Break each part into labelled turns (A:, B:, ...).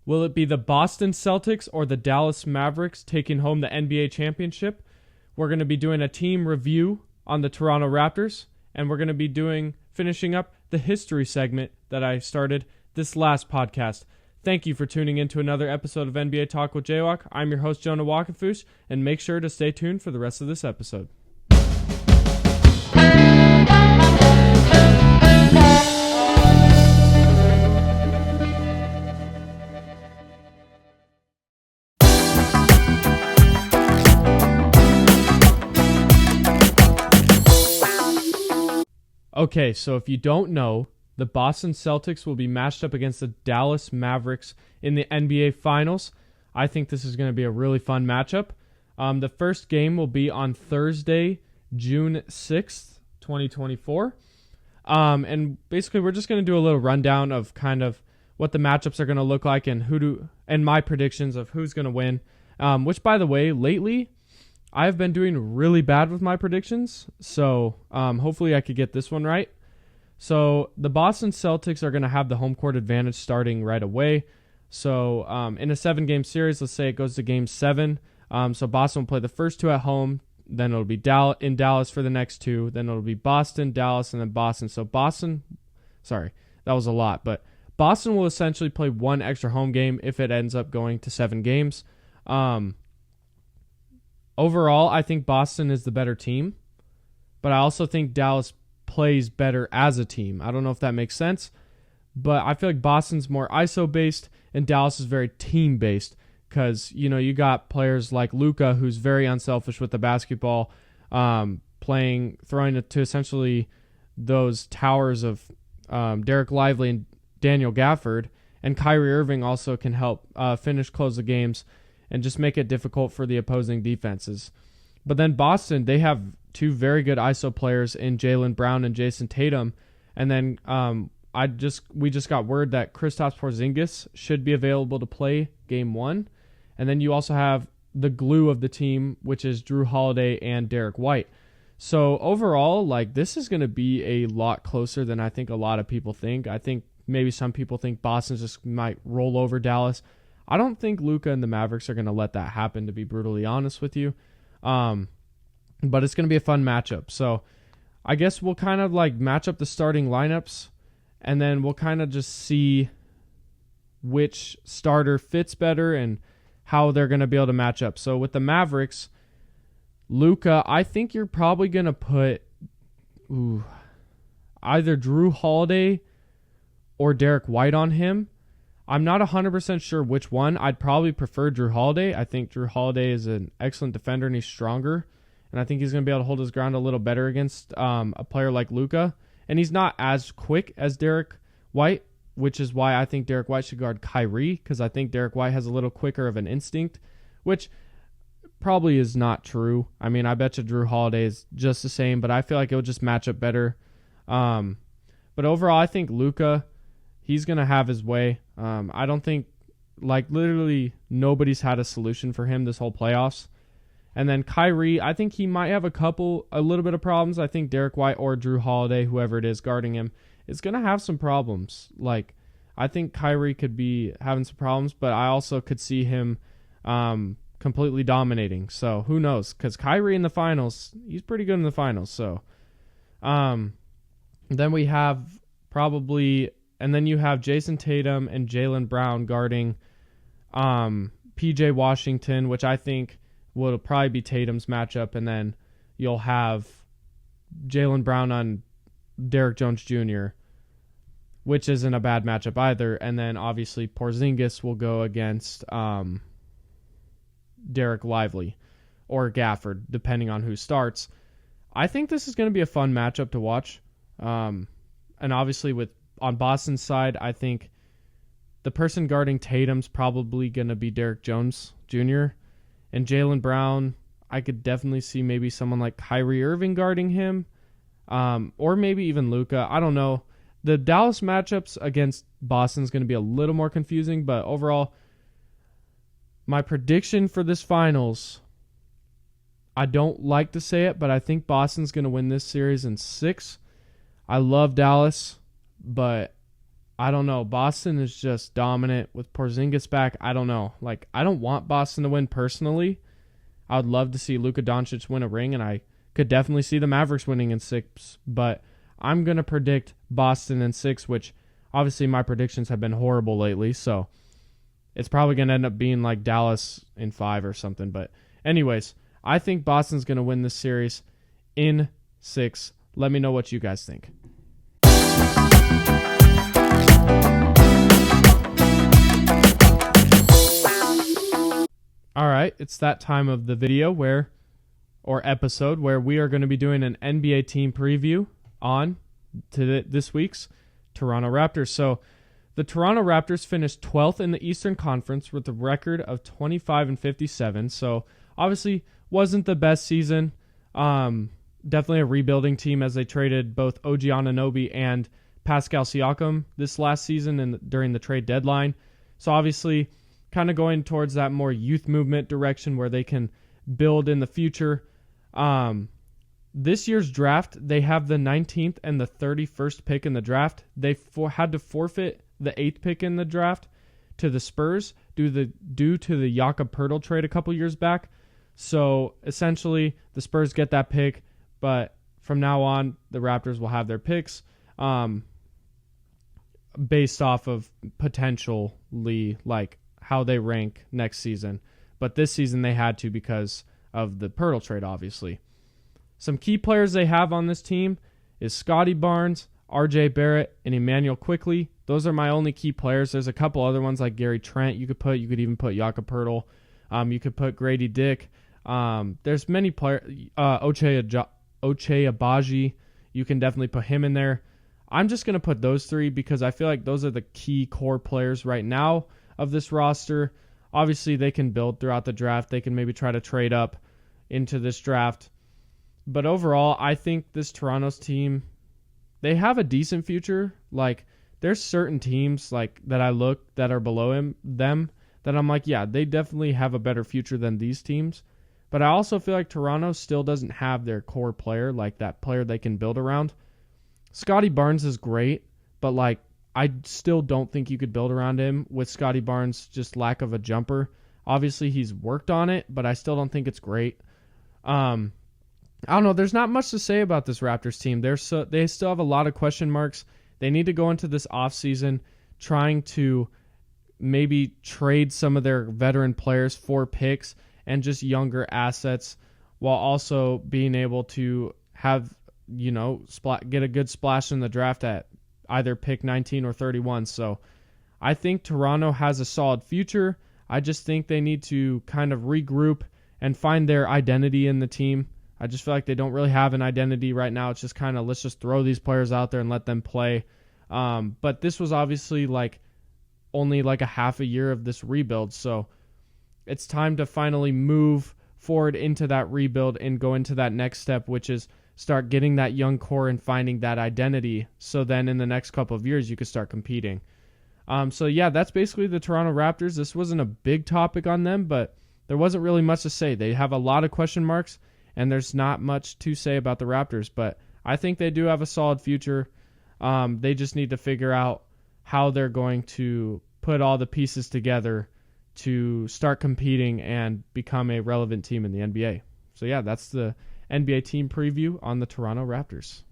A: Will it be the Boston Celtics or the Dallas Mavericks taking home the NBA championship? We're going to be doing a team review on the Toronto Raptors, and we're going to be finishing up the history segment that I started this last podcast. Thank you for tuning in to another episode of NBA Talk with Jaywalk. I'm your host, Jonah Walkenfuss, and make sure to stay tuned for the rest of this episode. Okay, so if you don't know, the Boston Celtics will be matched up against the Dallas Mavericks in the NBA Finals. I think this is going to be a really fun matchup. The first game will be on Thursday, June 6th, 2024. And basically, we're just going to do a little rundown of kind of what the matchups are going to look like and my predictions of who's going to win. Which, by the way, lately, I've been doing really bad with my predictions, so hopefully I could get this one right. So the Boston Celtics are going to have the home court advantage starting right away. So in a 7-game series, let's say it goes to Game 7. So Boston will play the first 2 at home, then it'll be in Dallas for the next 2, then it'll be Boston, Dallas, and then Boston. So that was a lot, but Boston will essentially play 1 extra home game if it ends up going to 7 games. Overall, I think Boston is the better team, but I also think Dallas plays better as a team. I don't know if that makes sense, but I feel like Boston's more ISO-based and Dallas is very team-based because, you got players like Luka, who's very unselfish with the basketball, throwing it to essentially those towers of Derek Lively and Daniel Gafford, and Kyrie Irving also can help close the games and just make it difficult for the opposing defenses. But then Boston, they have 2 very good ISO players in Jaylen Brown and Jason Tatum. And then we just got word that Kristaps Porzingis should be available to play Game 1. And then you also have the glue of the team, which is Drew Holiday and Derek White. So overall, this is going to be a lot closer than I think a lot of people think. I think maybe some people think Boston just might roll over Dallas. I don't think Luka and the Mavericks are going to let that happen, to be brutally honest with you. But it's going to be a fun matchup. So I guess we'll kind of match up the starting lineups, and then we'll kind of just see which starter fits better and how they're going to be able to match up. So with the Mavericks, Luka, I think you're probably going to put either Drew Holiday or Derek White on him. I'm not 100% sure which one. I'd probably prefer Drew Holiday. I think Drew Holiday is an excellent defender and he's stronger. And I think he's going to be able to hold his ground a little better against a player like Luka. And he's not as quick as Derek White, which is why I think Derek White should guard Kyrie, because I think Derek White has a little quicker of an instinct, which probably is not true. I mean, I bet you Drew Holiday is just the same, but I feel like it would just match up better. But overall, I think Luka, he's going to have his way. I don't think, literally nobody's had a solution for him this whole playoffs. And then Kyrie, I think he might have a little bit of problems. I think Derek White or Drew Holiday, whoever it is guarding him, is going to have some problems. I think Kyrie could be having some problems, but I also could see him completely dominating. So who knows? Because Kyrie in the finals, he's pretty good in the finals. So then we have and then you have Jason Tatum and Jaylen Brown guarding PJ Washington, which I think will probably be Tatum's matchup. And then you'll have Jaylen Brown on Derek Jones Jr., which isn't a bad matchup either. And then obviously Porzingis will go against Derek Lively or Gafford, depending on who starts. I think this is going to be a fun matchup to watch. And obviously on Boston's side, I think the person guarding Tatum's probably going to be Derek Jones Jr. And Jaylen Brown, I could definitely see maybe someone like Kyrie Irving guarding him, or maybe even Luka. I don't know. The Dallas matchups against Boston is going to be a little more confusing, but overall, my prediction for this finals, I don't like to say it, but I think Boston's going to win this series in 6. I love Dallas, but I don't know. Boston is just dominant with Porzingis back. I don't know. Like, I don't want Boston to win personally. I would love to see Luka Doncic win a ring, and I could definitely see the Mavericks winning in 6. But I'm going to predict Boston in 6, which obviously my predictions have been horrible lately. So it's probably going to end up being like Dallas in 5 or something. But anyways, I think Boston's going to win this series in 6. Let me know what you guys think. All right, it's that time of the video or episode where we are going to be doing an NBA team preview on to this week's Toronto Raptors. So the Toronto Raptors finished 12th in the Eastern Conference with a record of 25-57. So obviously wasn't the best season. Definitely a rebuilding team as they traded both OG Anunoby and Pascal Siakam this last season and during the trade deadline. So obviously kind of going towards that more youth movement direction where they can build in the future. This year's draft, they have the 19th and the 31st pick in the draft. They had to forfeit the 8th pick in the draft to the Spurs due to the Jakob Poeltl trade a couple years back. So essentially, the Spurs get that pick, but from now on, the Raptors will have their picks based off of potentially like how they rank next season. But this season they had to because of the Poeltl trade, obviously. Some key players they have on this team is Scotty Barnes, RJ Barrett, and Emmanuel Quickley. Those are my only key players. There's a couple other ones like Gary Trent you could even put Jakob Poeltl. You could put Grady Dick. There's many players. Ochai Agbaji, you can definitely put him in there. I'm just going to put those 3 because I feel like those are the key core players right now of this roster. Obviously, they can build throughout the draft. They can maybe try to trade up into this draft. But overall, I think this Toronto's team, they have a decent future. Like, there's certain teams like that I look that are below them that I'm like, yeah, they definitely have a better future than these teams. But I also feel like Toronto still doesn't have their core player, like that player they can build around. Scotty Barnes is great, but like I still don't think you could build around him with Scotty Barnes' just lack of a jumper. Obviously, he's worked on it, but I still don't think it's great. I don't know. There's not much to say about this Raptors team. They still have a lot of question marks. They need to go into this offseason trying to maybe trade some of their veteran players for picks and just younger assets while also being able to have, get a good splash in the draft at either pick 19 or 31. So I think Toronto has a solid future. I just think they need to kind of regroup and find their identity in the team. I just feel like they don't really have an identity right now. It's just kind of, let's just throw these players out there and let them play. But this was obviously only a half a year of this rebuild. So it's time to finally move forward into that rebuild and go into that next step, which is start getting that young core and finding that identity. So then in the next couple of years, you could start competing. So yeah, that's basically the Toronto Raptors. This wasn't a big topic on them, but there wasn't really much to say. They have a lot of question marks, and there's not much to say about the Raptors, but I think they do have a solid future. They just need to figure out how they're going to put all the pieces together to start competing and become a relevant team in the NBA. So yeah, that's the NBA team preview on the Toronto Raptors.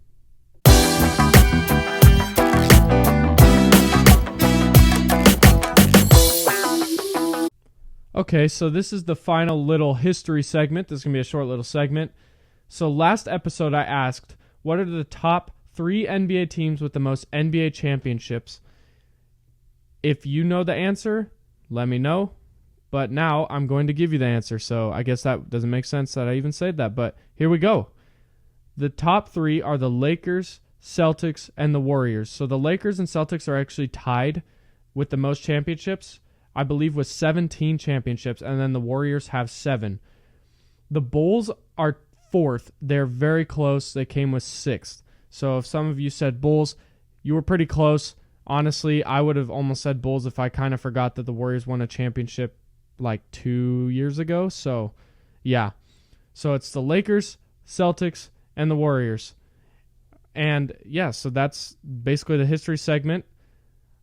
A: Okay, so this is the final little history segment. This is going to be a short little segment. So last episode I asked, what are the top 3 NBA teams with the most NBA championships? If you know the answer, let me know. But now I'm going to give you the answer. So I guess that doesn't make sense that I even said that. But here we go. The top 3 are the Lakers, Celtics, and the Warriors. So the Lakers and Celtics are actually tied with the most championships, I believe, with 17 championships. And then the Warriors have 7. The Bulls are 4th. They're very close. They came with 6th. So if some of you said Bulls, you were pretty close. Honestly, I would have almost said Bulls if I kind of forgot that the Warriors won a championship 2 years ago. So, yeah. So it's the Lakers, Celtics, and the Warriors. And, yeah, so that's basically the history segment.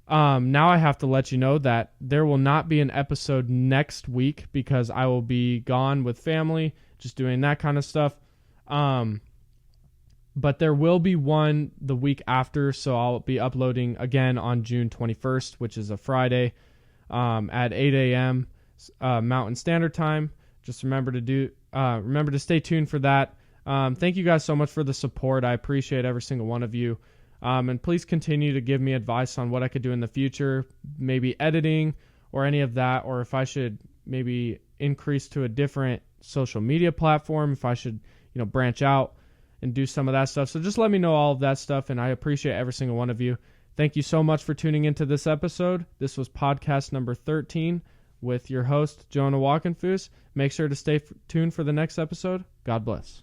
A: Now I have to let you know that there will not be an episode next week because I will be gone with family, just doing that kind of stuff. But there will be one the week after, so I'll be uploading again on June 21st, which is a Friday, at 8 a.m. Mountain Standard Time. Just remember to stay tuned for that. Thank you guys so much for the support. I appreciate every single one of you. And please continue to give me advice on what I could do in the future, maybe editing or any of that, or if I should maybe increase to a different social media platform, if I should, branch out and do some of that stuff. So just let me know all of that stuff, and I appreciate every single one of you. Thank you so much for tuning into this episode. This was podcast number 13 with your host, Jonah Walkenfuss. Make sure to stay tuned for the next episode. God bless.